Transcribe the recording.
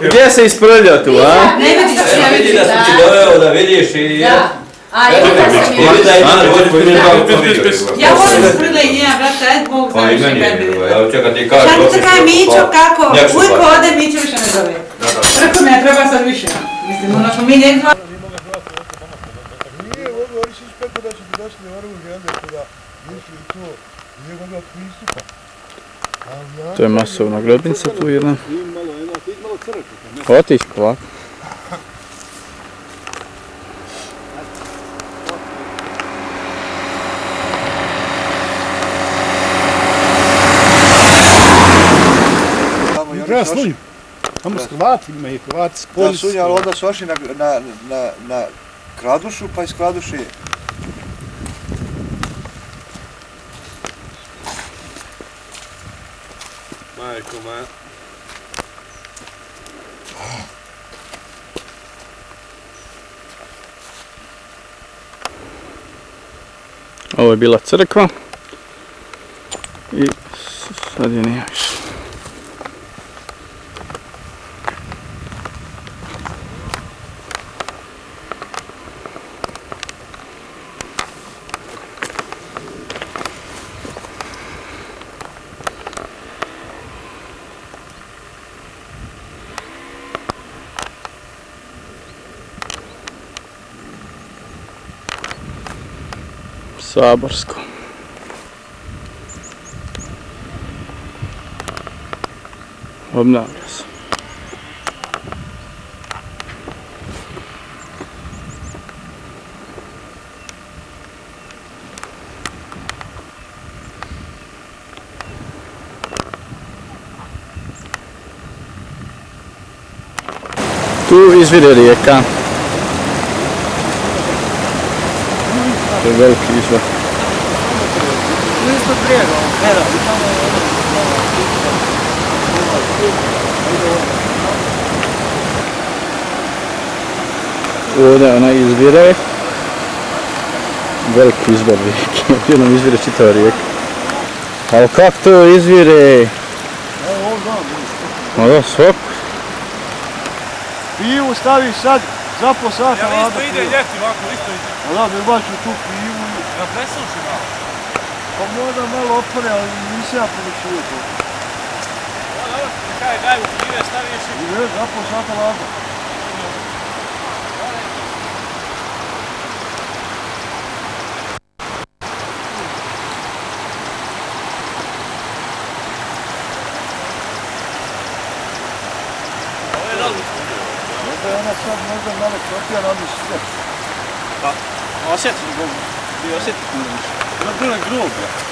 Gdje se isprljao tu, a? Ne vidiš, ja vidi da sam ti doveo da vidiš i... Da. A ja sam ja volim sprljenje, ja brate, ajde Bog zna više kad bi vidio. Šanica kaj Mićo kako, uvijek ode, Mićo više ne zove. Preko me treba sad više. Mislim, ono smo mi njeg dva. Nije ovo, oni su ispeku da će ti došli oružje, onda je da mišli to njegoga pristupa. To je masovna grobnica tu jedna. Otiš polako. Treba služim. Tamo s Hrvatima i Hrvati s polju. Da, Sunja, ali onda su ošli na Kradušu, pa iz Kraduše... Majko, man. Ovo je bila crkva. I sad je nije više. Saborsko. Obnavlja se. Tu izvire rijeka. To je veliki izvor. Ispod brijega, vera. Ovdje ona izvire. Veliki izvor rijeke. Jednom izvire čitava rijeka. Ali kako to izvire? Evo ovdje Ma da, svako. pivu staviš sad za po sata Jel isto ide ljeti ovako, isto ide? A da, bi baću tu pivu. Ja presuši malo. Pa možda malo opore, ali nisam ja poručio to. Dobro, kaj gajbu pive staviš i... Ne, za po sata lada. Možda je ona sad možda malo kropija radi sve. Pa, osjeti, bi osjetiti ne više. Ima dole groblja.